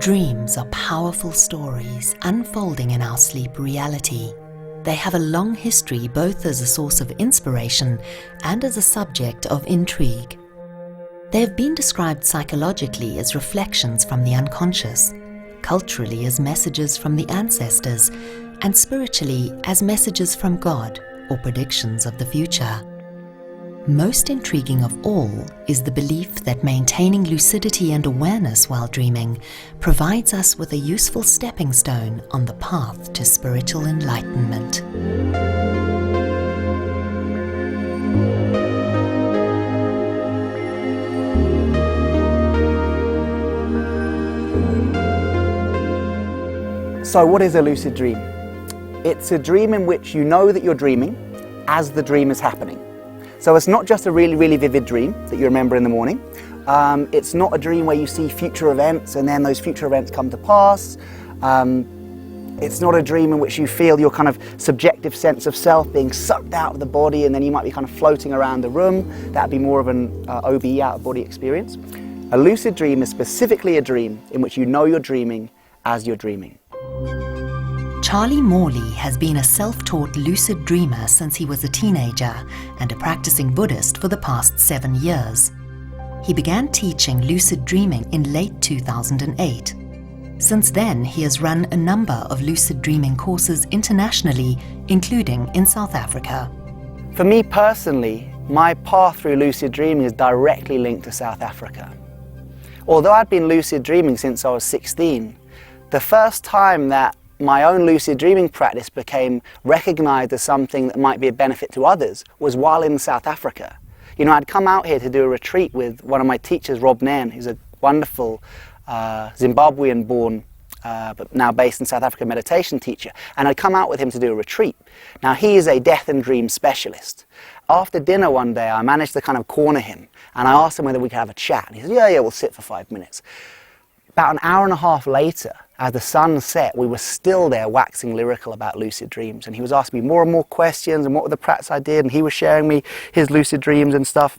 Dreams are powerful stories unfolding in our sleep reality. They have a long history both as a source of inspiration and as a subject of intrigue. They have been described psychologically as reflections from the unconscious, culturally as messages from the ancestors, and spiritually as messages from God or predictions of the future. Most intriguing of all is the belief that maintaining lucidity and awareness while dreaming provides us with a useful stepping stone on the path to spiritual enlightenment. So what is a lucid dream? It's a dream in which you know that you're dreaming as the dream is happening. So it's not just a really, really vivid dream that you remember in the morning. It's not a dream where you see future events and then those future events come to pass. It's not a dream in which you feel your kind of subjective sense of self being sucked out of the body and then you might be kind of floating around the room. That'd be more of an OBE, out-of-body experience. A lucid dream is specifically a dream in which you know you're dreaming as you're dreaming. Charlie Morley has been a self-taught lucid dreamer since he was a teenager and a practicing Buddhist for the past 7 years. He began teaching lucid dreaming in late 2008. Since then, he has run a number of lucid dreaming courses internationally, including in South Africa. For me personally, my path through lucid dreaming is directly linked to South Africa. Although I'd been lucid dreaming since I was 16, the first time that my own lucid dreaming practice became recognized as something that might be a benefit to others was while in South Africa. You know, I'd come out here to do a retreat with one of my teachers, Rob Nairn, who's a wonderful Zimbabwean-born, but now based in South Africa, meditation teacher. And I'd come out with him to do a retreat. Now, he is a death and dream specialist. After dinner one day, I managed to kind of corner him, and I asked him whether we could have a chat. And he said, yeah, we'll sit for 5 minutes. About an hour and a half later, as the sun set, we were still there waxing lyrical about lucid dreams. And he was asking me more and more questions and what were the practice I did, and he was sharing me his lucid dreams and stuff.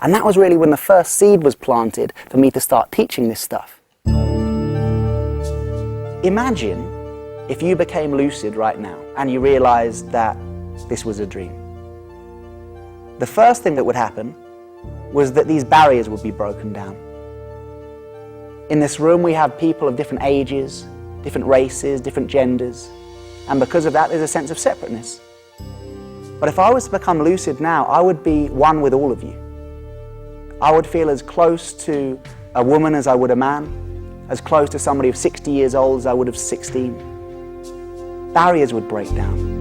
And that was really when the first seed was planted for me to start teaching this stuff. Imagine if you became lucid right now and you realized that this was a dream. The first thing that would happen was that these barriers would be broken down. In this room we have people of different ages, different races, different genders, and because of that there's a sense of separateness. But if I was to become lucid now, I would be one with all of you. I would feel as close to a woman as I would a man, as close to somebody of 60 years old as I would of 16. Barriers would break down.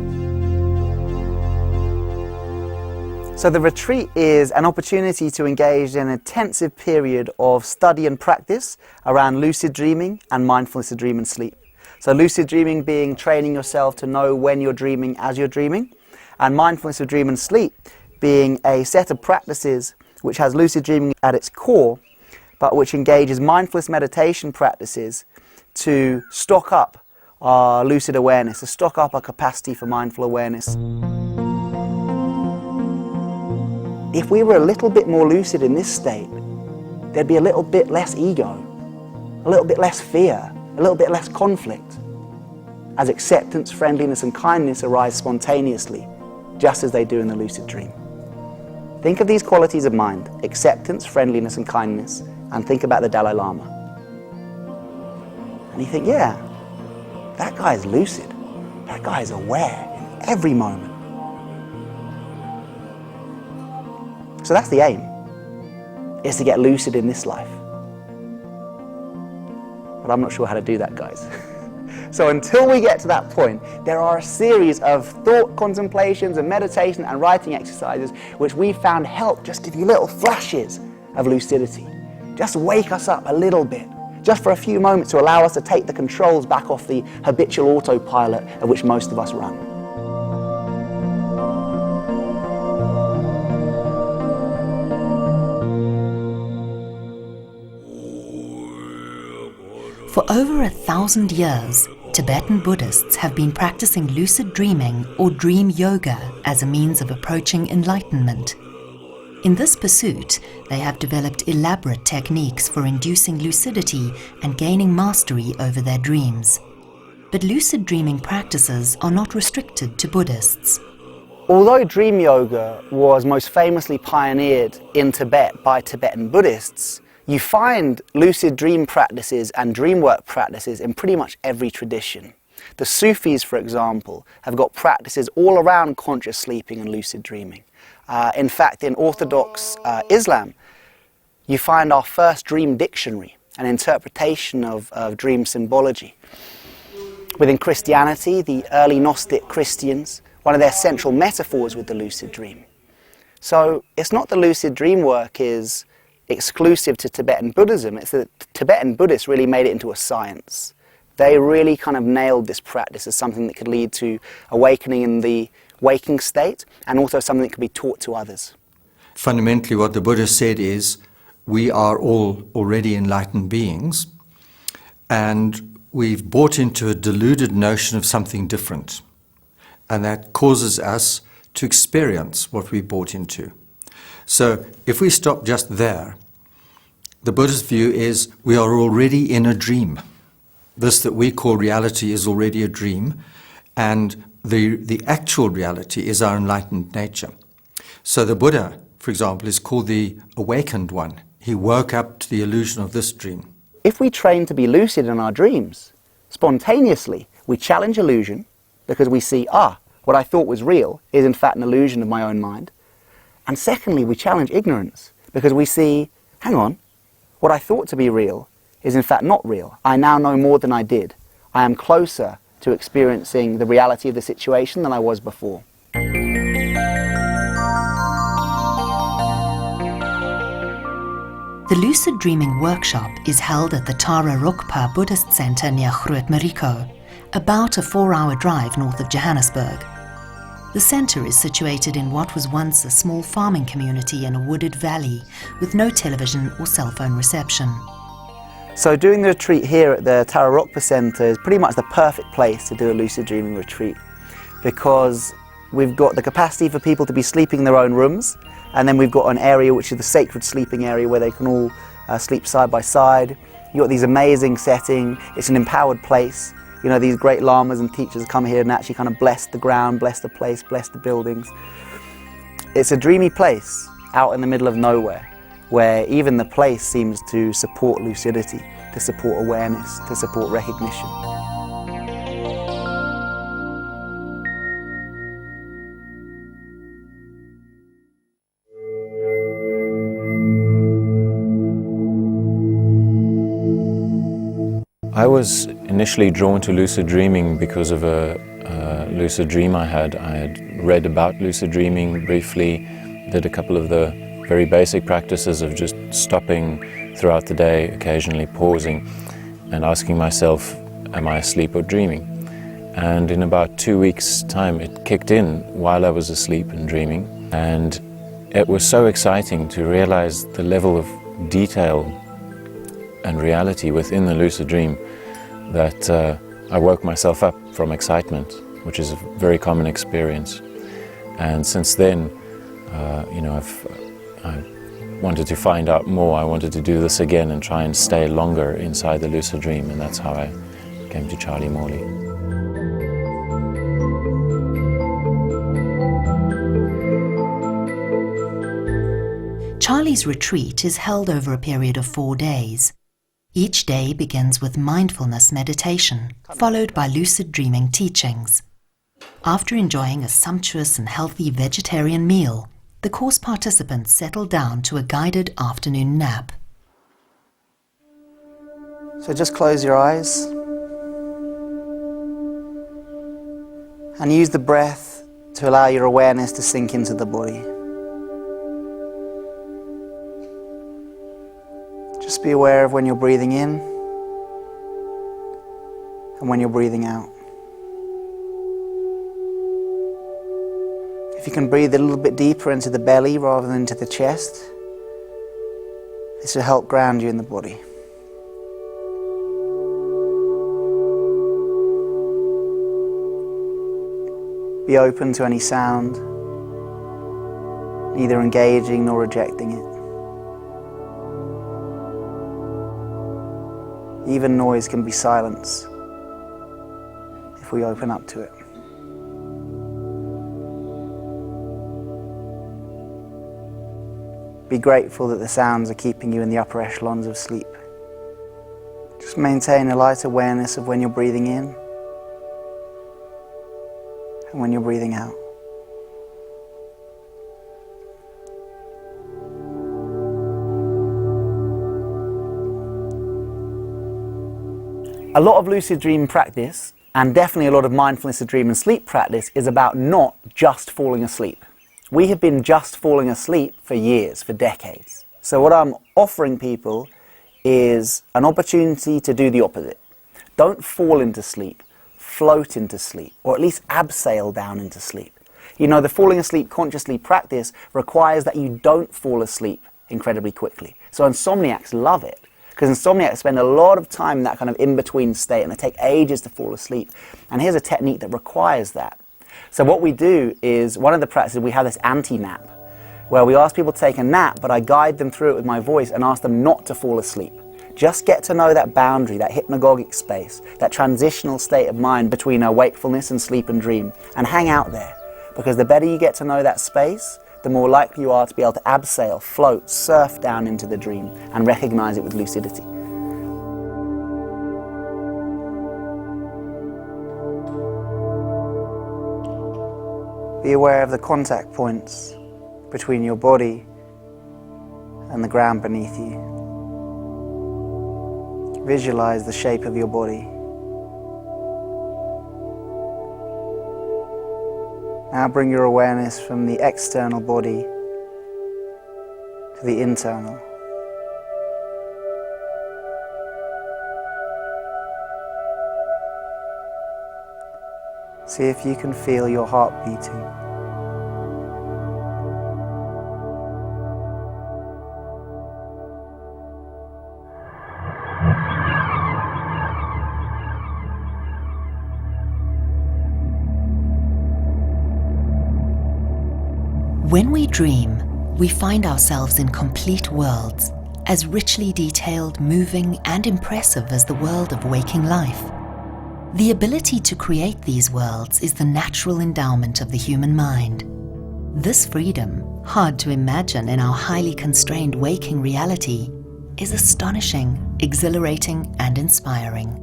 So the retreat is an opportunity to engage in an intensive period of study and practice around lucid dreaming and mindfulness of dream and sleep. So lucid dreaming being training yourself to know when you're dreaming as you're dreaming, and mindfulness of dream and sleep being a set of practices which has lucid dreaming at its core, but which engages mindfulness meditation practices to stock up our lucid awareness, to stock up our capacity for mindful awareness. If we were a little bit more lucid in this state, there'd be a little bit less ego, a little bit less fear, a little bit less conflict, as acceptance, friendliness and kindness arise spontaneously, just as they do in the lucid dream. Think of these qualities of mind, acceptance, friendliness and kindness, and think about the Dalai Lama. And you think, yeah, that guy is lucid, that guy is aware in every moment. So that's the aim, is to get lucid in this life. But I'm not sure how to do that, guys. So until we get to that point, there are a series of thought contemplations and meditation and writing exercises which we found help just give you little flashes of lucidity. Just wake us up a little bit, just for a few moments to allow us to take the controls back off the habitual autopilot of which most of us run. For over 1,000 years, Tibetan Buddhists have been practicing lucid dreaming or dream yoga as a means of approaching enlightenment. In this pursuit, they have developed elaborate techniques for inducing lucidity and gaining mastery over their dreams. But lucid dreaming practices are not restricted to Buddhists. Although dream yoga was most famously pioneered in Tibet by Tibetan Buddhists, you find lucid dream practices and dream work practices in pretty much every tradition. The Sufis, for example, have got practices all around conscious sleeping and lucid dreaming. In fact, in Orthodox Islam, you find our first dream dictionary, an interpretation of dream symbology. Within Christianity, the early Gnostic Christians, one of their central metaphors with the lucid dream. So it's not the lucid dream work is exclusive to Tibetan Buddhism, it's that Tibetan Buddhists really made it into a science. They really kind of nailed this practice as something that could lead to awakening in the waking state, and also something that could be taught to others. Fundamentally, what the Buddha said is, we are all already enlightened beings, and we've bought into a deluded notion of something different, and that causes us to experience what we bought into. So if we stop just there, the Buddhist view is we are already in a dream. This that we call reality is already a dream, and the actual reality is our enlightened nature. So the Buddha, for example, is called the awakened one. He woke up to the illusion of this dream. If we train to be lucid in our dreams, spontaneously we challenge illusion because we see, what I thought was real is in fact an illusion of my own mind. And secondly, we challenge ignorance because we see, hang on, what I thought to be real is in fact not real. I now know more than I did. I am closer to experiencing the reality of the situation than I was before. The Lucid Dreaming Workshop is held at the Tara Rokpa Buddhist Centre near Groot Mariko, about a 4-hour drive north of Johannesburg. The centre is situated in what was once a small farming community in a wooded valley with no television or cell phone reception. So doing the retreat here at the Tara Rokpa Centre is pretty much the perfect place to do a lucid dreaming retreat, because we've got the capacity for people to be sleeping in their own rooms, and then we've got an area which is the sacred sleeping area where they can all sleep side by side. You've got these amazing settings. It's an empowered place. You know, these great lamas and teachers come here and actually kind of bless the ground, bless the place, bless the buildings. It's a dreamy place out in the middle of nowhere, where even the place seems to support lucidity, to support awareness, to support recognition. I was initially drawn to lucid dreaming because of a lucid dream I had. I had read about lucid dreaming briefly, did a couple of the very basic practices of just stopping throughout the day, occasionally pausing and asking myself, am I asleep or dreaming? And in about 2 weeks' time it kicked in while I was asleep and dreaming, and it was so exciting to realize the level of detail and reality within the lucid dream that I woke myself up from excitement, which is a very common experience. And since then, I wanted to find out more. I wanted to do this again and try and stay longer inside the lucid dream, and that's how I came to Charlie Morley. Charlie's retreat is held over a period of 4 days. Each day begins with mindfulness meditation, followed by lucid dreaming teachings. After enjoying a sumptuous and healthy vegetarian meal, the course participants settle down to a guided afternoon nap. So just close your eyes and use the breath to allow your awareness to sink into the body. Just be aware of when you're breathing in and when you're breathing out. If you can breathe a little bit deeper into the belly rather than into the chest, this will help ground you in the body. Be open to any sound. neither engaging nor rejecting it. Even noise can be silence if we open up to it. Be grateful that the sounds are keeping you in the upper echelons of sleep. Just maintain a light awareness of when you're breathing in and when you're breathing out. A lot of lucid dream practice, and definitely a lot of mindfulness of dream and sleep practice, is about not just falling asleep. We have been just falling asleep for years, for decades. So what I'm offering people is an opportunity to do the opposite. Don't fall into sleep, float into sleep, or at least abseil down into sleep. You know, the falling asleep consciously practice requires that you don't fall asleep incredibly quickly. So insomniacs love it, because insomniacs spend a lot of time in that kind of in-between state, and they take ages to fall asleep. And here's a technique that requires that. So what we do is, one of the practices, we have this anti-nap, where we ask people to take a nap, but I guide them through it with my voice and ask them not to fall asleep. Just get to know that boundary, that hypnagogic space, that transitional state of mind between wakefulness and sleep and dream, and hang out there. Because the better you get to know that space, the more likely you are to be able to abseil, float, surf down into the dream and recognize it with lucidity. Be aware of the contact points between your body and the ground beneath you. Visualize the shape of your body. Now bring your awareness from the external body to the internal. See if you can feel your heart beating. When we dream, we find ourselves in complete worlds, as richly detailed, moving, and impressive as the world of waking life. The ability to create these worlds is the natural endowment of the human mind. This freedom, hard to imagine in our highly constrained waking reality, is astonishing, exhilarating, and inspiring.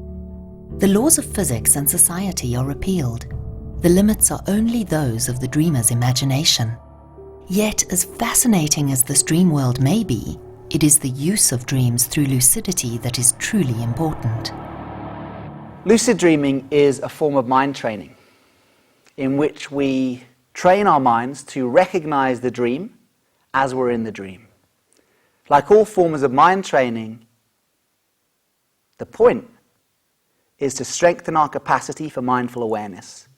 The laws of physics and society are repealed. The limits are only those of the dreamer's imagination. Yet, as fascinating as this dream world may be, it is the use of dreams through lucidity that is truly important. Lucid dreaming is a form of mind training in which we train our minds to recognize the dream as we're in the dream. Like all forms of mind training, the point is to strengthen our capacity for mindful awareness,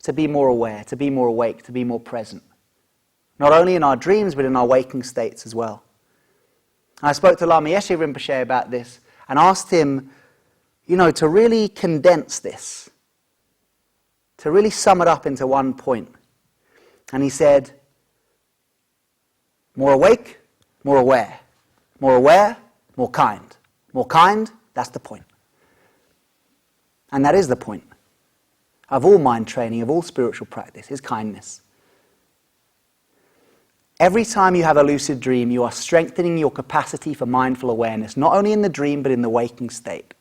to be more aware, to be more awake, to be more present. Not only in our dreams, but in our waking states as well. I spoke to Lama Yeshe Rinpoche about this and asked him, to really condense this, to really sum it up into one point. And he said, more awake, more aware. More aware, more kind. More kind, that's the point. And that is the point of all mind training, of all spiritual practice, is kindness. Every time you have a lucid dream, you are strengthening your capacity for mindful awareness, not only in the dream, but in the waking state.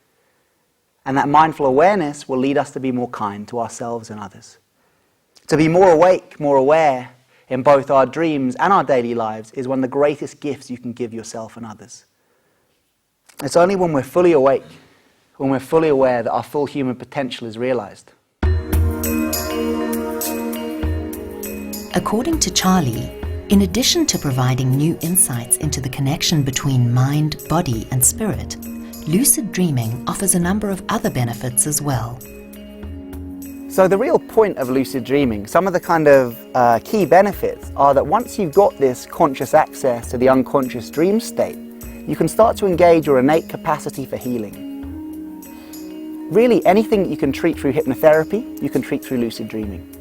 And that mindful awareness will lead us to be more kind to ourselves and others. To be more awake, more aware in both our dreams and our daily lives is one of the greatest gifts you can give yourself and others. It's only when we're fully awake, when we're fully aware, that our full human potential is realized. According to Charlie, in addition to providing new insights into the connection between mind, body, and spirit, lucid dreaming offers a number of other benefits as well. So the real point of lucid dreaming, some of the kind of key benefits are that once you've got this conscious access to the unconscious dream state, you can start to engage your innate capacity for healing. Really, anything that you can treat through hypnotherapy, you can treat through lucid dreaming.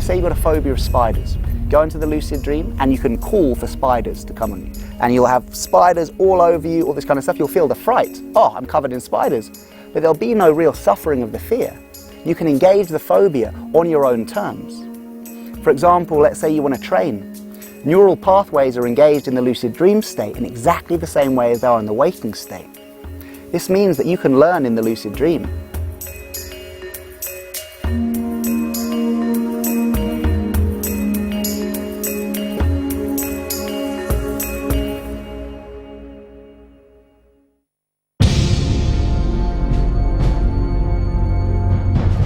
Say you've got a phobia of spiders. go into the lucid dream and you can call for spiders to come on you. And you'll have spiders all over you, all this kind of stuff. You'll feel the fright. Oh, I'm covered in spiders. But there'll be no real suffering of the fear. You can engage the phobia on your own terms. For example, let's say you want to train. Neural pathways are engaged in the lucid dream state in exactly the same way as they are in the waking state. This means that you can learn in the lucid dream.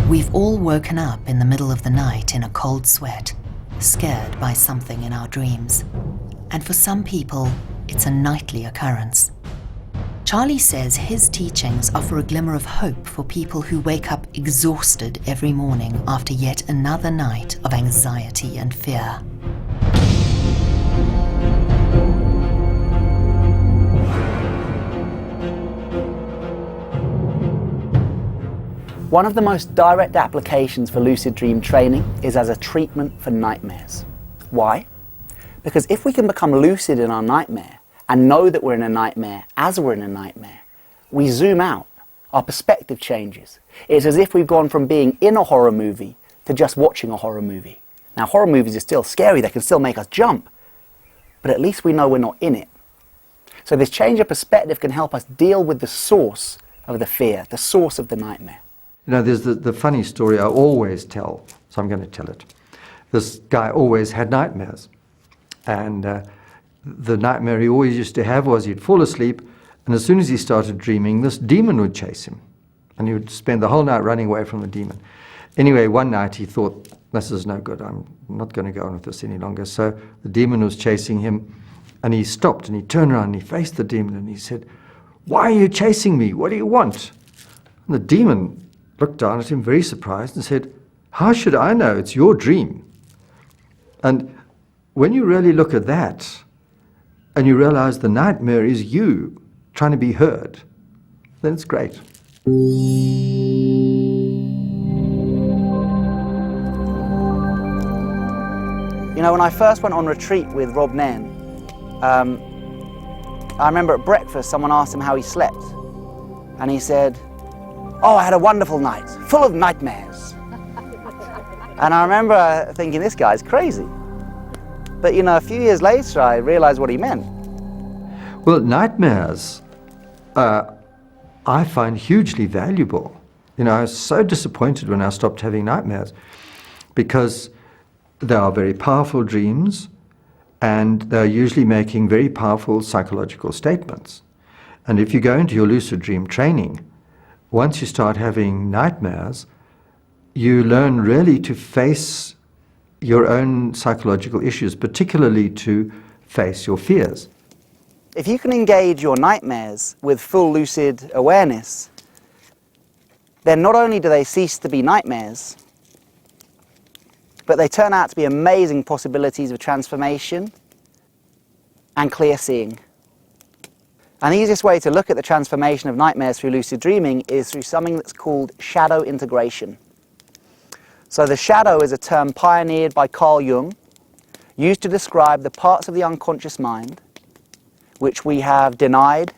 We've all woken up in the middle of the night in a cold sweat, scared by something in our dreams. And for some people, it's a nightly occurrence. Charlie says his teachings offer a glimmer of hope for people who wake up exhausted every morning after yet another night of anxiety and fear. One of the most direct applications for lucid dream training is as a treatment for nightmares. Why? Because if we can become lucid in our nightmare and know that we're in a nightmare as we're in a nightmare, we zoom out, our perspective changes. It's as if we've gone from being in a horror movie to just watching a horror movie. Now, horror movies are still scary, they can still make us jump, but at least we know we're not in it. So this change of perspective can help us deal with the source of the fear, the source of the nightmare. You know, there's the funny story I always tell, so I'm going to tell it. This guy always had nightmares. And the nightmare he always used to have was he'd fall asleep, and as soon as he started dreaming, this demon would chase him. And he would spend the whole night running away from the demon. Anyway, one night he thought, this is no good, I'm not going to go on with this any longer. So the demon was chasing him, and he stopped, and he turned around, and he faced the demon, and he said, "Why are you chasing me? What do you want?" And the demon looked down at him very surprised and said, "How should I know? It's your dream." And when you really look at that and you realize the nightmare is you trying to be heard, then it's great. You know, when I first went on retreat with Rob Nairn, I remember at breakfast someone asked him how he slept, and he said, "Oh, I had a wonderful night, full of nightmares." And I remember thinking, this guy's crazy. But you know, a few years later, I realized what he meant. Well, nightmares, I find hugely valuable. You know, I was so disappointed when I stopped having nightmares because they are very powerful dreams and they're usually making very powerful psychological statements. And if you go into your lucid dream training, once you start having nightmares, you learn really to face your own psychological issues, particularly to face your fears. If you can engage your nightmares with full lucid awareness, then not only do they cease to be nightmares, but they turn out to be amazing possibilities of transformation and clear seeing. And the easiest way to look at the transformation of nightmares through lucid dreaming is through something that's called shadow integration. So the shadow is a term pioneered by Carl Jung, used to describe the parts of the unconscious mind which we have denied,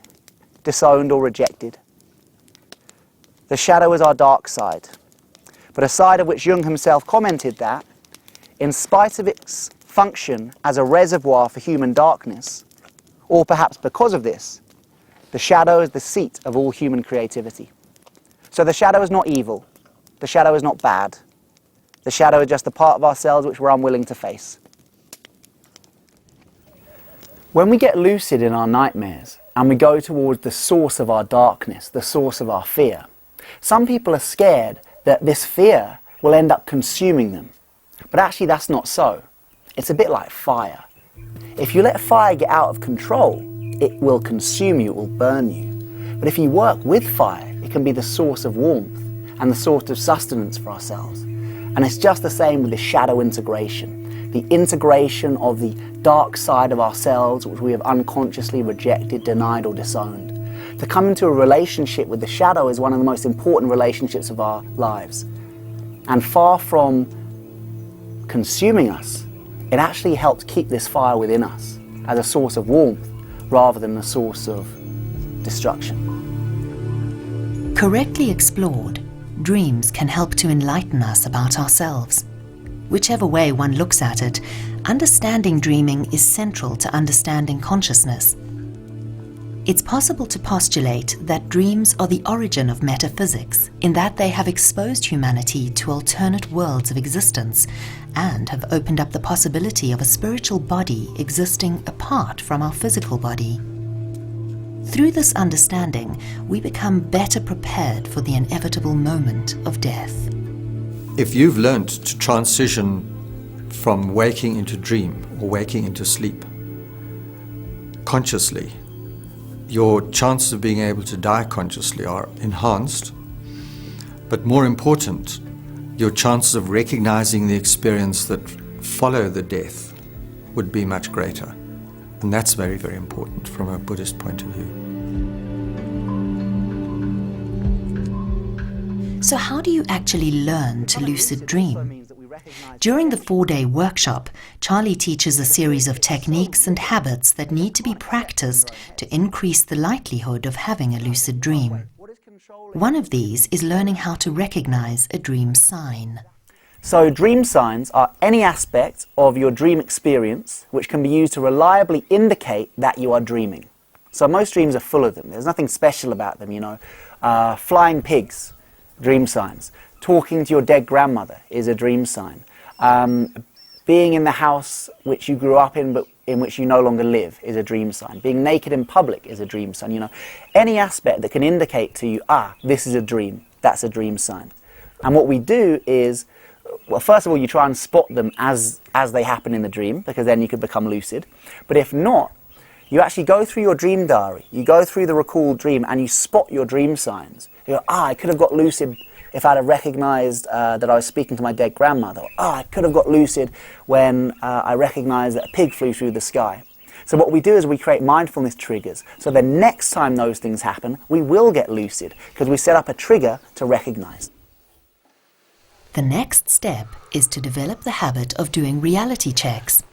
disowned or rejected. The shadow is our dark side, but a side of which Jung himself commented that, in spite of its function as a reservoir for human darkness, or perhaps because of this, the shadow is the seat of all human creativity. So the shadow is not evil. The shadow is not bad. The shadow is just a part of ourselves which we're unwilling to face. When we get lucid in our nightmares and we go towards the source of our darkness, the source of our fear, some people are scared that this fear will end up consuming them. But actually that's not so. It's a bit like fire. If you let fire get out of control, it will consume you, it will burn you. But if you work with fire, it can be the source of warmth and the source of sustenance for ourselves. And it's just the same with the shadow integration, the integration of the dark side of ourselves which we have unconsciously rejected, denied or disowned. To come into a relationship with the shadow is one of the most important relationships of our lives. And far from consuming us, it actually helps keep this fire within us as a source of warmth rather than a source of destruction. Correctly explored, dreams can help to enlighten us about ourselves. Whichever way one looks at it, understanding dreaming is central to understanding consciousness. It's possible to postulate that dreams are the origin of metaphysics, in that they have exposed humanity to alternate worlds of existence and have opened up the possibility of a spiritual body existing apart from our physical body. Through this understanding, we become better prepared for the inevitable moment of death. If you've learnt to transition from waking into dream or waking into sleep consciously, your chances of being able to die consciously are enhanced, but more important, your chances of recognizing the experience that follow the death would be much greater. And that's very, very important from a Buddhist point of view. So how do you actually learn to lucid dream? During the 4-day workshop, Charlie teaches a series of techniques and habits that need to be practiced to increase the likelihood of having a lucid dream. One of these is learning how to recognize a dream sign. So dream signs are any aspect of your dream experience which can be used to reliably indicate that you are dreaming. So most dreams are full of them. There's nothing special about them, you know. Flying pigs, dream signs. Talking to your dead grandmother is a dream sign. Being in the house which you grew up in but in which you no longer live is a dream sign. Being naked in public is a dream sign. You know, any aspect that can indicate to you, this is a dream, that's a dream sign. And what we do is, well, first of all, you try and spot them as they happen in the dream, because then you could become lucid. But if not, you actually go through your dream diary, you go through the recalled dream and you spot your dream signs. You go, I could have got lucid if I'd have recognized that I was speaking to my dead grandmother. I could have got lucid when I recognized that a pig flew through the sky. So what we do is we create mindfulness triggers. So the next time those things happen, we will get lucid, because we set up a trigger to recognize. The next step is to develop the habit of doing reality checks.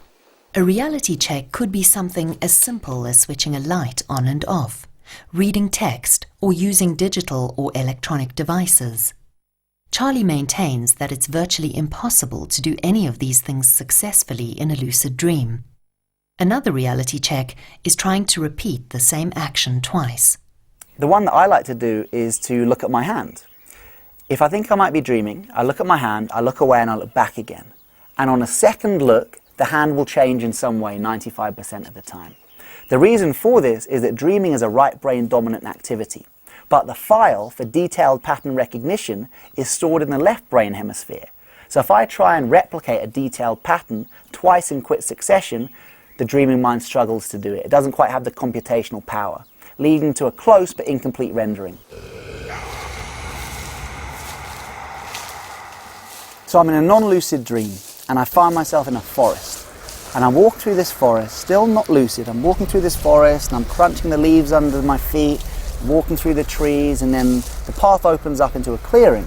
A reality check could be something as simple as switching a light on and off, reading text, or using digital or electronic devices. Charlie maintains that it's virtually impossible to do any of these things successfully in a lucid dream. Another reality check is trying to repeat the same action twice. The one that I like to do is to look at my hand. If I think I might be dreaming, I look at my hand, I look away and I look back again. And on a second look, the hand will change in some way 95% of the time. The reason for this is that dreaming is a right brain dominant activity. But the file for detailed pattern recognition is stored in the left brain hemisphere. So if I try and replicate a detailed pattern twice in quick succession, the dreaming mind struggles to do it. It doesn't quite have the computational power, leading to a close but incomplete rendering. So I'm in a non-lucid dream and I find myself in a forest. And I walk through this forest, still not lucid. I'm walking through this forest and I'm crunching the leaves under my feet, walking through the trees, and then the path opens up into a clearing.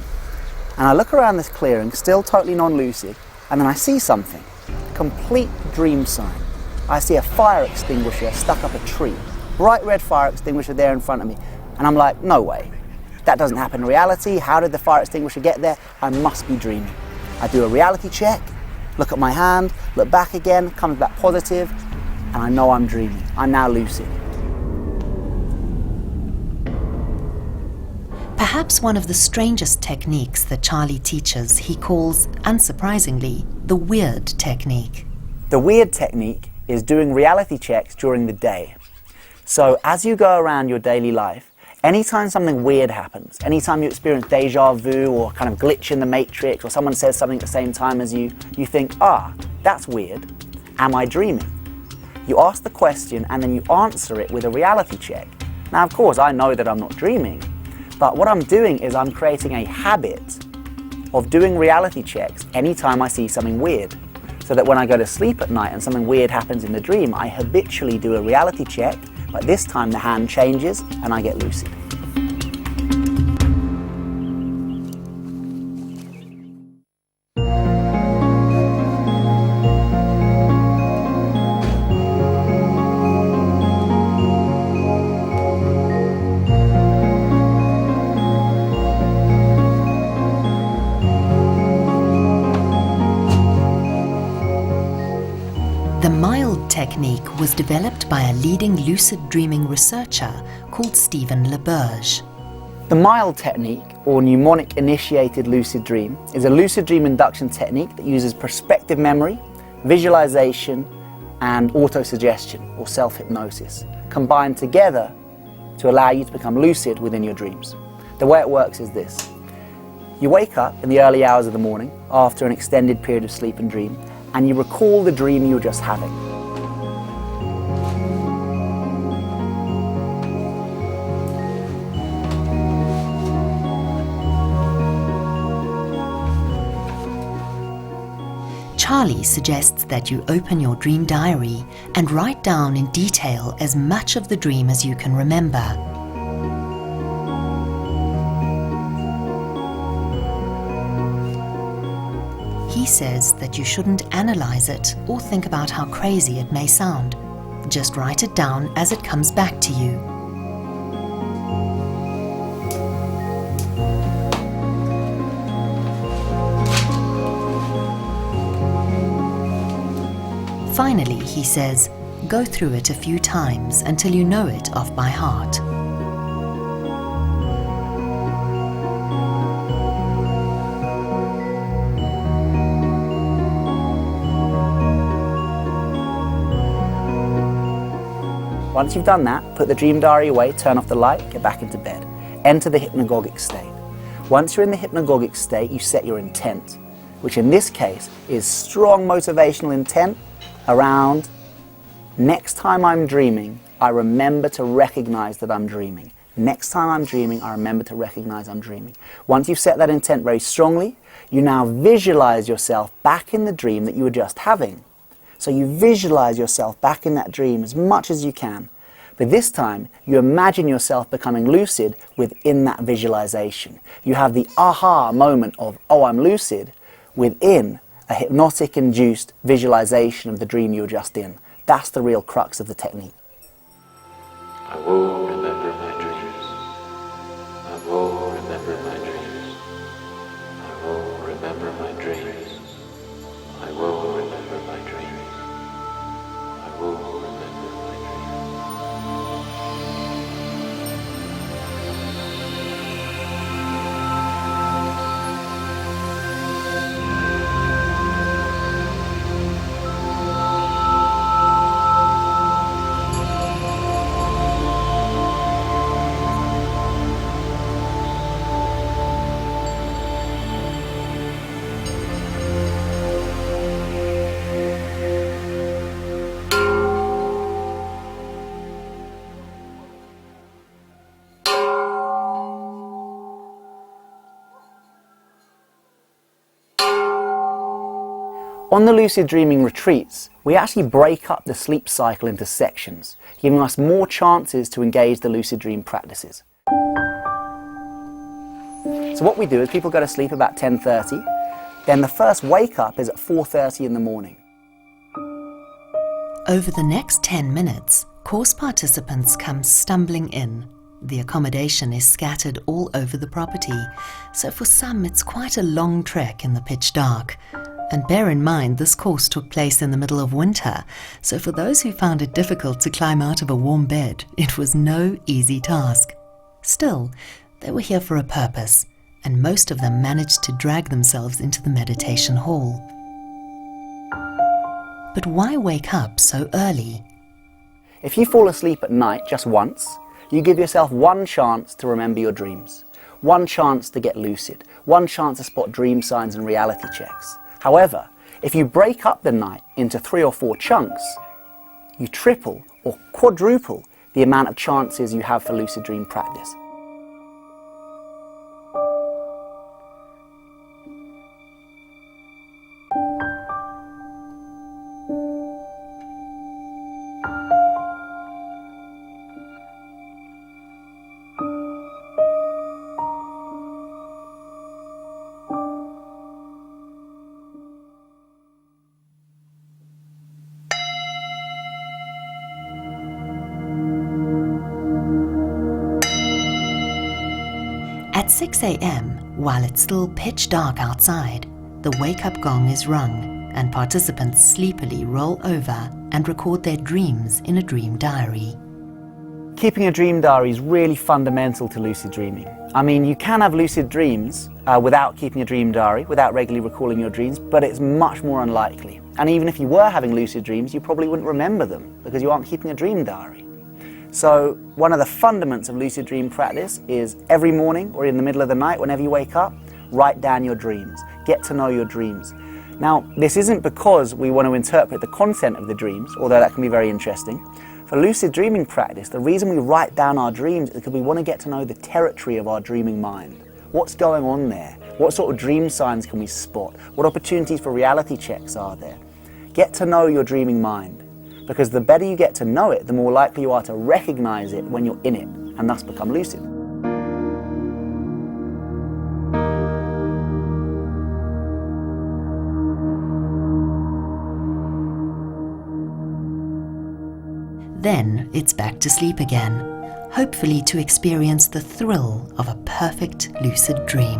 And I look around this clearing, still totally non-lucid, and then I see something. Complete dream sign. I see a fire extinguisher stuck up a tree. Bright red fire extinguisher there in front of me. And I'm like, no way. That doesn't happen in reality. How did the fire extinguisher get there? I must be dreaming. I do a reality check, look at my hand, look back again, comes back positive, and I know I'm dreaming. I'm now lucid. Perhaps one of the strangest techniques that Charlie teaches he calls, unsurprisingly, the weird technique. The weird technique is doing reality checks during the day. So as you go around your daily life, anytime something weird happens, anytime you experience deja vu or kind of glitch in the matrix, or someone says something at the same time as you, you think, that's weird. Am I dreaming? You ask the question and then you answer it with a reality check. Now, of course, I know that I'm not dreaming, but what I'm doing is I'm creating a habit of doing reality checks anytime I see something weird. So that when I go to sleep at night and something weird happens in the dream, I habitually do a reality check, but this time the hand changes and I get lucid. The mild technique was developed by a leading lucid dreaming researcher called Stephen LeBurge. The mild technique, or mnemonic-initiated lucid dream, is a lucid dream induction technique that uses prospective memory, visualization, and autosuggestion, or self-hypnosis, combined together to allow you to become lucid within your dreams. The way it works is this. You wake up in the early hours of the morning after an extended period of sleep and dream, and you recall the dream you were just having. Charlie suggests that you open your dream diary and write down in detail as much of the dream as you can remember. He says that you shouldn't analyze it or think about how crazy it may sound. Just write it down as it comes back to you. Finally, he says, go through it a few times until you know it off by heart. Once you've done that, put the dream diary away, turn off the light, get back into bed. Enter the hypnagogic state. Once you're in the hypnagogic state, you set your intent, which in this case is strong motivational intent around, next time I'm dreaming, I remember to recognize that I'm dreaming. Next time I'm dreaming, I remember to recognize I'm dreaming. Once you've set that intent very strongly, you now visualize yourself back in the dream that you were just having. So you visualize yourself back in that dream as much as you can. But this time, you imagine yourself becoming lucid within that visualization. You have the aha moment of, oh, I'm lucid, within a hypnotic-induced visualization of the dream you were just in. That's the real crux of the technique. I will remember my dreams. I will remember my dreams. I will remember my dreams. I will remember my dreams. I will remember my dreams. On the lucid dreaming retreats, we actually break up the sleep cycle into sections, giving us more chances to engage the lucid dream practices. So what we do is people go to sleep about 10:30, then the first wake up is at 4:30 in the morning. Over the next 10 minutes, course participants come stumbling in. The accommodation is scattered all over the property, so for some it's quite a long trek in the pitch dark. And bear in mind, this course took place in the middle of winter, so for those who found it difficult to climb out of a warm bed, it was no easy task. Still, they were here for a purpose, and most of them managed to drag themselves into the meditation hall. But why wake up so early? If you fall asleep at night just once, you give yourself one chance to remember your dreams, one chance to get lucid, one chance to spot dream signs and reality checks. However, if you break up the night into 3 or 4 chunks, you triple or quadruple the amount of chances you have for lucid dream practice. At 6 a.m., while it's still pitch dark outside, the wake-up gong is rung, and participants sleepily roll over and record their dreams in a dream diary. Keeping a dream diary is really fundamental to lucid dreaming. I mean, you can have lucid dreams without keeping a dream diary, without regularly recalling your dreams, but it's much more unlikely. And even if you were having lucid dreams, you probably wouldn't remember them because you aren't keeping a dream diary. So one of the fundaments of lucid dream practice is every morning or in the middle of the night, whenever you wake up, write down your dreams. Get to know your dreams. Now, this isn't because we want to interpret the content of the dreams, although that can be very interesting. For lucid dreaming practice, the reason we write down our dreams is because we want to get to know the territory of our dreaming mind. What's going on there? What sort of dream signs can we spot? What opportunities for reality checks are there? Get to know your dreaming mind, because the better you get to know it, the more likely you are to recognize it when you're in it, and thus become lucid. Then it's back to sleep again, hopefully to experience the thrill of a perfect lucid dream.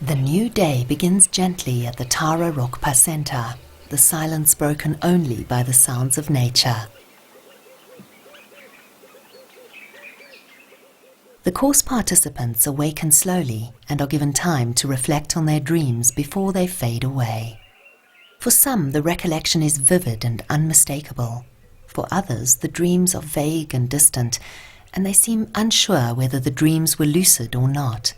The new day begins gently at the Tara Rokpa Centre, the silence broken only by the sounds of nature. The course participants awaken slowly and are given time to reflect on their dreams before they fade away. For some, the recollection is vivid and unmistakable. For others, the dreams are vague and distant, and they seem unsure whether the dreams were lucid or not.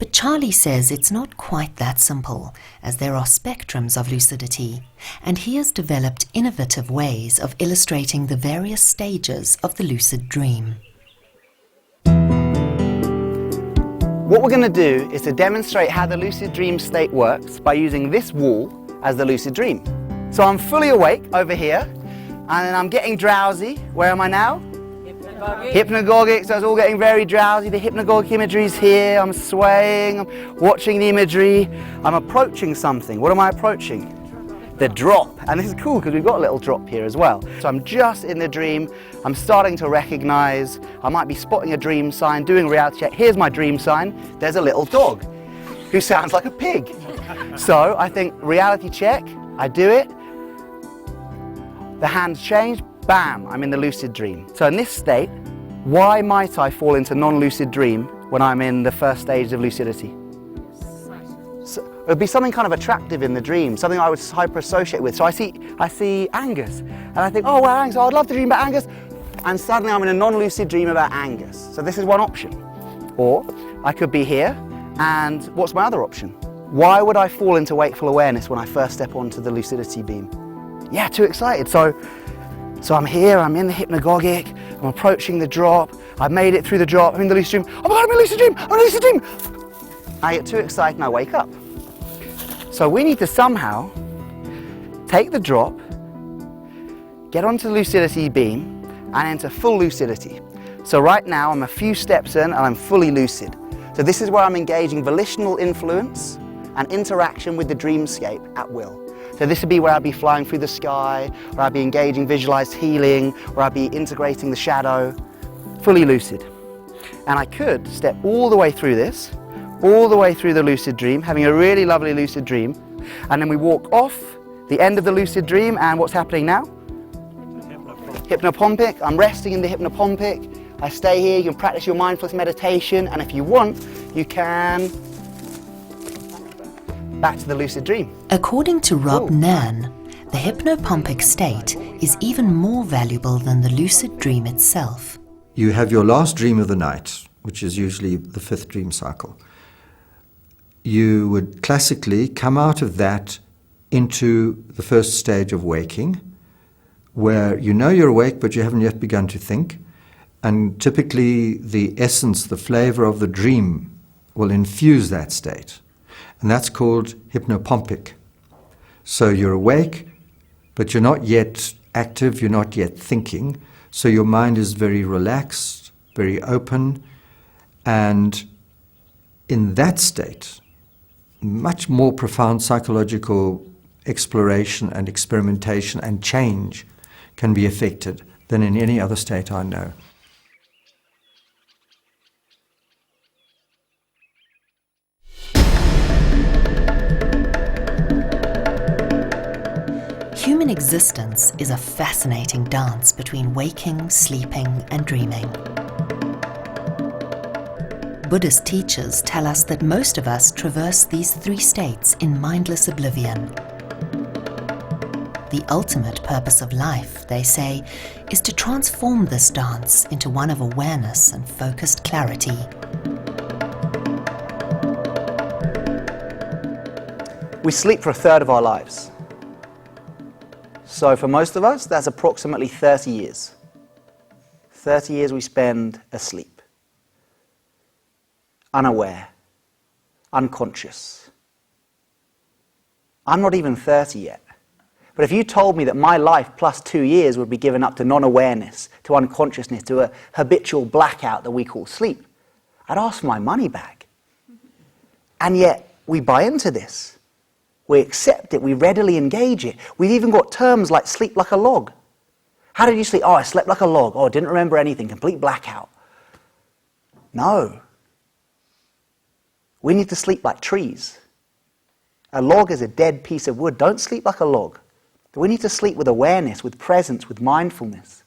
But Charlie says it's not quite that simple, as there are spectrums of lucidity, and he has developed innovative ways of illustrating the various stages of the lucid dream. What we're going to do is to demonstrate how the lucid dream state works by using this wall as the lucid dream. So I'm fully awake over here, and I'm getting drowsy. Where am I now? Hypnagogic, so it's all getting very drowsy. The hypnagogic imagery is here. I'm swaying, I'm watching the imagery. I'm approaching something. What am I approaching? The drop. And this is cool because we've got a little drop here as well. So I'm just in the dream. I'm starting to recognize. I might be spotting a dream sign, doing a reality check. Here's my dream sign. There's a little dog who sounds like a pig. So I think reality check. I do it. The hands change. Bam, I'm in the lucid dream. So in this state, why might I fall into non-lucid dream when I'm in the first stage of lucidity? So it would be something kind of attractive in the dream, something I would hyper-associate with. So I see Angus, and I think, oh, wow, Angus, I'd love to dream about Angus. And suddenly I'm in a non-lucid dream about Angus. So this is one option. Or I could be here, and what's my other option? Why would I fall into wakeful awareness when I first step onto the lucidity beam? Yeah, too excited. So I'm here, I'm in the hypnagogic, I'm approaching the drop, I've made it through the drop, I'm in the lucid dream, oh my God, I'm in a lucid dream, I'm in a lucid dream! I get too excited and I wake up. So we need to somehow take the drop, get onto the lucidity beam, and into full lucidity. So right now I'm a few steps in and I'm fully lucid. So this is where I'm engaging volitional influence and interaction with the dreamscape at will. So this would be where I'd be flying through the sky, where I'd be engaging visualized healing, where I'd be integrating the shadow, fully lucid. And I could step all the way through this, all the way through the lucid dream, having a really lovely lucid dream, and then we walk off the end of the lucid dream, and what's happening now? Hypnopompic. I'm resting in the hypnopompic. I stay here, you can practice your mindfulness meditation, and if you want, you can back to the lucid dream. According to Rob Nairn, the hypnopompic state is even more valuable than the lucid dream itself. You have your last dream of the night, which is usually the fifth dream cycle. You would classically come out of that into the first stage of waking, where you know you're awake but you haven't yet begun to think, and typically the essence, the flavor of the dream will infuse that state. And that's called hypnopompic. So you're awake, but you're not yet active, you're not yet thinking, so your mind is very relaxed, very open, and in that state, much more profound psychological exploration and experimentation and change can be affected than in any other state I know. Human existence is a fascinating dance between waking, sleeping, and dreaming. Buddhist teachers tell us that most of us traverse these three states in mindless oblivion. The ultimate purpose of life, they say, is to transform this dance into one of awareness and focused clarity. We sleep for a third of our lives. So for most of us, that's approximately 30 years. 30 years we spend asleep, unaware, unconscious. I'm not even 30 yet. But if you told me that my life plus 2 years would be given up to non-awareness, to unconsciousness, to a habitual blackout that we call sleep, I'd ask for my money back. And yet we buy into this. We accept it, we readily engage it. We've even got terms like sleep like a log. How did you sleep? Oh, I slept like a log. Oh, I didn't remember anything, complete blackout. No. We need to sleep like trees. A log is a dead piece of wood. Don't sleep like a log. We need to sleep with awareness, with presence, with mindfulness.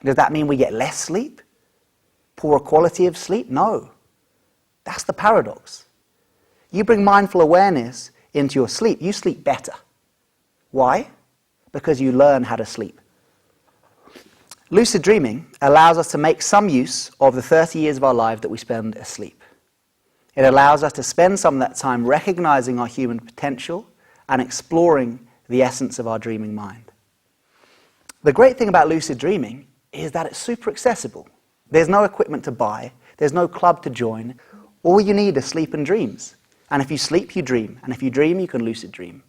Does that mean we get less sleep? Poorer quality of sleep? No. That's the paradox. You bring mindful awareness into your sleep, you sleep better. Why? Because you learn how to sleep. Lucid dreaming allows us to make some use of the 30 years of our life that we spend asleep. It allows us to spend some of that time recognizing our human potential and exploring the essence of our dreaming mind. The great thing about lucid dreaming is that it's super accessible. There's no equipment to buy, there's no club to join. All you need is sleep and dreams. And if you sleep, you dream. And if you dream, you can lucid dream.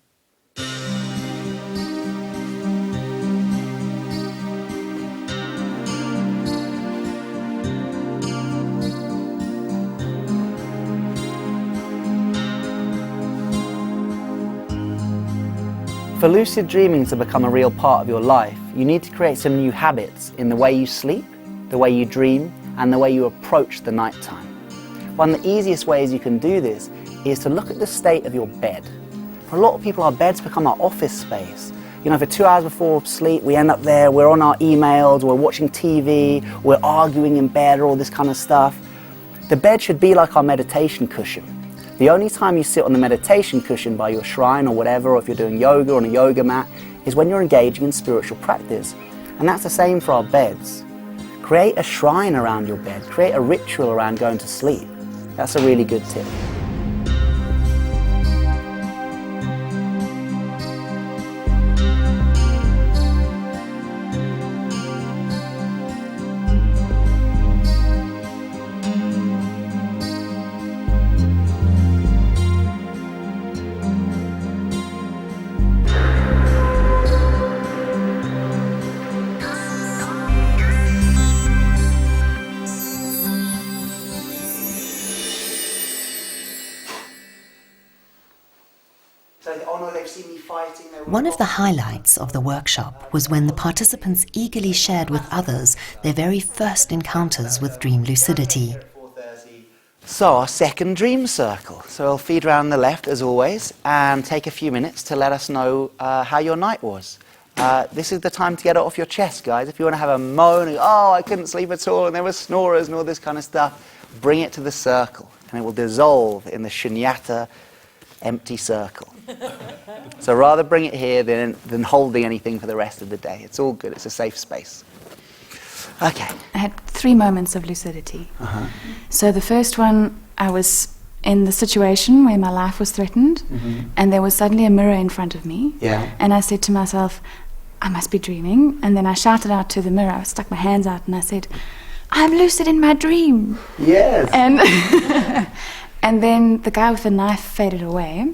For lucid dreaming to become a real part of your life, you need to create some new habits in the way you sleep, the way you dream, and the way you approach the nighttime. One of the easiest ways you can do this is to look at the state of your bed. For a lot of people, our beds become our office space. You know, for 2 hours before sleep, we end up there, we're on our emails, we're watching TV, we're arguing in bed, or all this kind of stuff. The bed should be like our meditation cushion. The only time you sit on the meditation cushion by your shrine or whatever, or if you're doing yoga on a yoga mat, is when you're engaging in spiritual practice. And that's the same for our beds. Create a shrine around your bed, create a ritual around going to sleep. That's a really good tip. One of the highlights of the workshop was when the participants eagerly shared with others their very first encounters with dream lucidity. So our second dream circle. So I'll feed around the left as always and take a few minutes to let us know how your night was. This is the time to get it off your chest, guys. If you want to have a moan, and, oh, I couldn't sleep at all and there were snorers and all this kind of stuff, bring it to the circle and it will dissolve in the shunyata empty circle. So rather bring it here than holding anything for the rest of the day. It's all good. It's a safe space. Okay. I had 3 moments of lucidity. So the first one, I was in the situation where my life was threatened, and there was suddenly a mirror in front of me. Yeah. And I said to myself, I must be dreaming. And then I shouted out to the mirror. I stuck my hands out and I said, I'm lucid in my dream. Yes. And and then the guy with the knife faded away.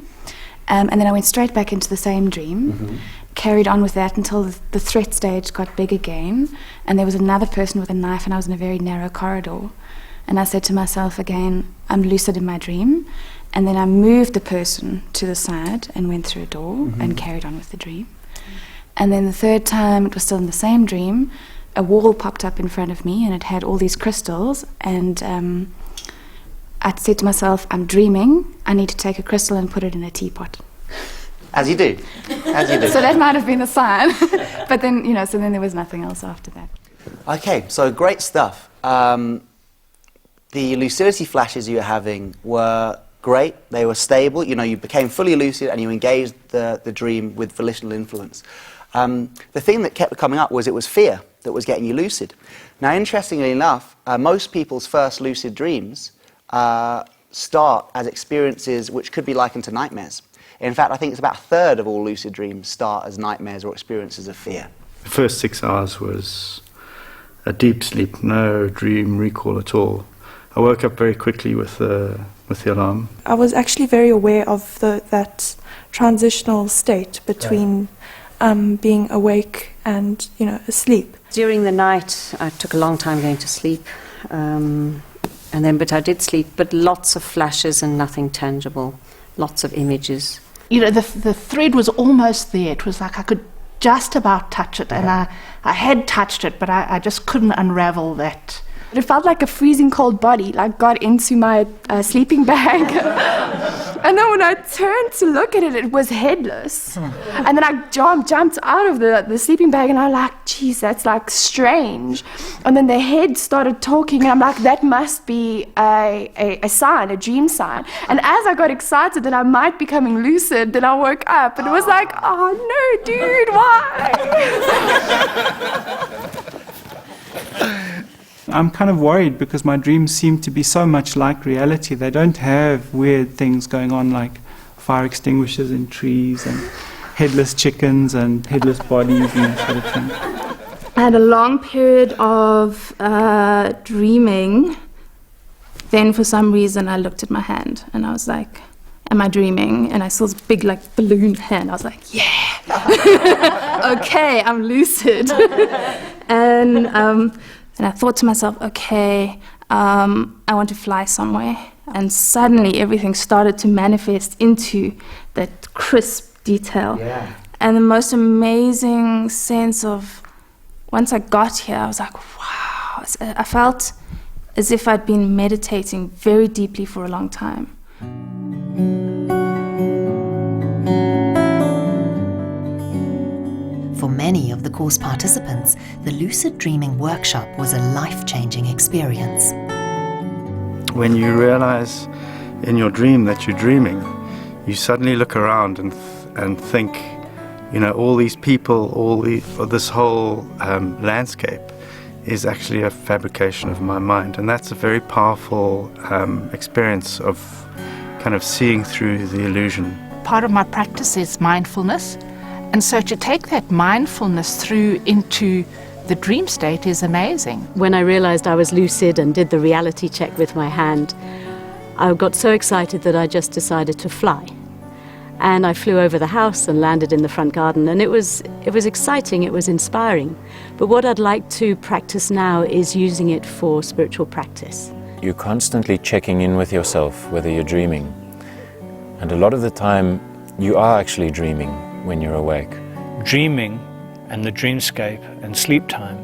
And then I went straight back into the same dream, carried on with that until the threat stage got big again, and there was another person with a knife and I was in a very narrow corridor. And I said to myself again, I'm lucid in my dream. and then I moved the person to the side and went through a door and carried on with the dream. And then the third time, it was still in the same dream, a wall popped up in front of me and it had all these crystals, and I said to myself, I'm dreaming, I need to take a crystal and put it in a teapot. As you do. As you do. So that might have been a sign. But then, so then there was nothing else after that. Okay, so great stuff. The lucidity flashes you were having were great. They were stable. You became fully lucid and you engaged the dream with volitional influence. The thing that kept coming up was it was fear that was getting you lucid. Now, interestingly enough, most people's first lucid dreams start as experiences which could be likened to nightmares. In fact, I think it's about a third of all lucid dreams start as nightmares or experiences of fear. The first 6 hours was a deep sleep, no dream recall at all. I woke up very quickly with the alarm. I was actually very aware of that transitional state between being awake and asleep. During the night, I took a long time going to sleep, but I did sleep. But lots of flashes and nothing tangible, lots of images. The thread was almost there. It was like I could just about touch it, and I had touched it, but I just couldn't unravel that. It felt like a freezing cold body, got into my sleeping bag. And then when I turned to look at it, it was headless. And then I jumped out of the sleeping bag, and I'm like, geez, that's strange. And then the head started talking, and I'm like, that must be a sign, a dream sign. And as I got excited that I might be becoming lucid, then I woke up, and it was like, oh no, dude, why? I'm kind of worried because my dreams seem to be so much like reality. They don't have weird things going on like fire extinguishers in trees and headless chickens and headless bodies and that sort of thing. I had a long period of dreaming. Then for some reason I looked at my hand and I was like, am I dreaming? And I saw this big balloon hand. I was like, yeah, okay, I'm lucid. And I thought to myself, okay, I want to fly somewhere. And suddenly everything started to manifest into that crisp detail. Yeah. And the most amazing sense of, once I got here, I was like, wow. I felt as if I'd been meditating very deeply for a long time. For many of the course participants, the lucid dreaming workshop was a life-changing experience. When you realize in your dream that you're dreaming, you suddenly look around and think, all these people, this whole landscape is actually a fabrication of my mind. And that's a very powerful experience of kind of seeing through the illusion. Part of my practice is mindfulness. And so to take that mindfulness through into the dream state is amazing. When I realized I was lucid and did the reality check with my hand, I got so excited that I just decided to fly. And I flew over the house and landed in the front garden, and it was exciting, it was inspiring. But what I'd like to practice now is using it for spiritual practice. You're constantly checking in with yourself whether you're dreaming. And a lot of the time you are actually dreaming when you're awake. Dreaming and the dreamscape and sleep time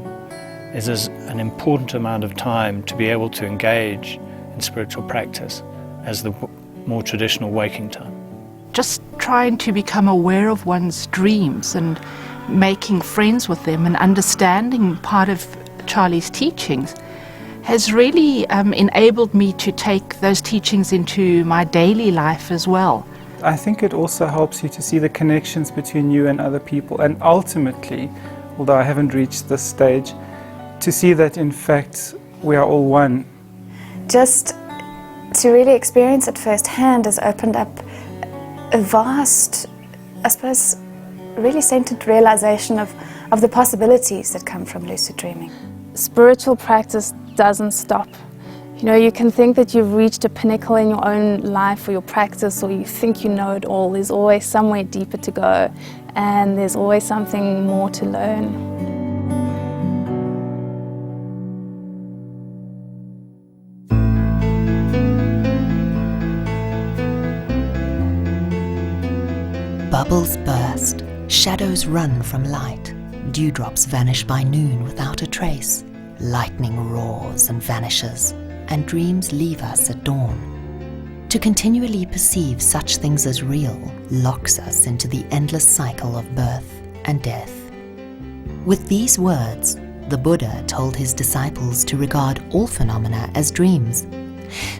is an important amount of time to be able to engage in spiritual practice as the more traditional waking time. Just trying to become aware of one's dreams and making friends with them and understanding part of Charlie's teachings has really enabled me to take those teachings into my daily life as well. I think it also helps you to see the connections between you and other people, and ultimately, although I haven't reached this stage, to see that in fact we are all one. Just to really experience it firsthand has opened up a vast, I suppose, really centered realization of the possibilities that come from lucid dreaming. Spiritual practice doesn't stop. You can think that you've reached a pinnacle in your own life or your practice, or you think you know it all. There's always somewhere deeper to go, and there's always something more to learn. Bubbles burst, shadows run from light, dewdrops vanish by noon without a trace, lightning roars and vanishes, and dreams leave us at dawn. To continually perceive such things as real locks us into the endless cycle of birth and death. With these words, the Buddha told his disciples to regard all phenomena as dreams.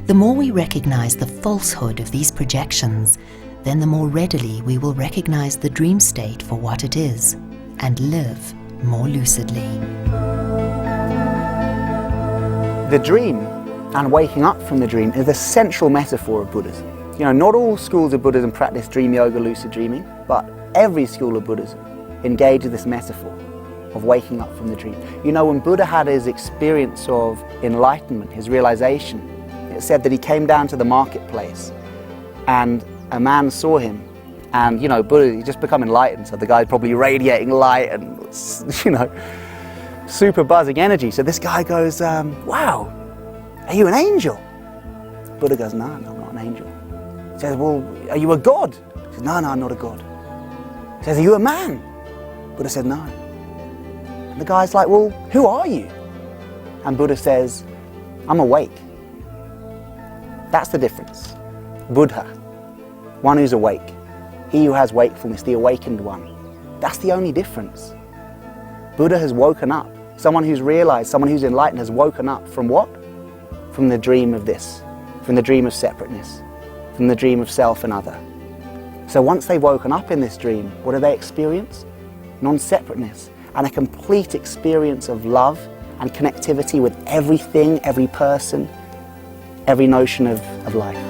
The more we recognize the falsehood of these projections, then the more readily we will recognize the dream state for what it is and live more lucidly. The dream and waking up from the dream is a central metaphor of Buddhism. You know, not all schools of Buddhism practice dream yoga, lucid dreaming, but every school of Buddhism engages this metaphor of waking up from the dream. You know, when Buddha had his experience of enlightenment, his realization, it said that he came down to the marketplace and a man saw him, and you know, Buddha, he just become enlightened, so the guy's probably radiating light and, you know, super buzzing energy. So this guy goes, wow, are you an angel? Buddha goes, no, I'm not an angel. He says, well, are you a god? He says, no, I'm not a god. He says, are you a man? Buddha said, no. And the guy's like, well, who are you? And Buddha says, I'm awake. That's the difference. Buddha, one who's awake. He who has wakefulness, the awakened one. That's the only difference. Buddha has woken up. Someone who's realized, someone who's enlightened has woken up from what? From the dream of this, from the dream of separateness, from the dream of self and other. So once they've woken up in this dream, what do they experience? Non-separateness and a complete experience of love and connectivity with everything, every person, every notion of life.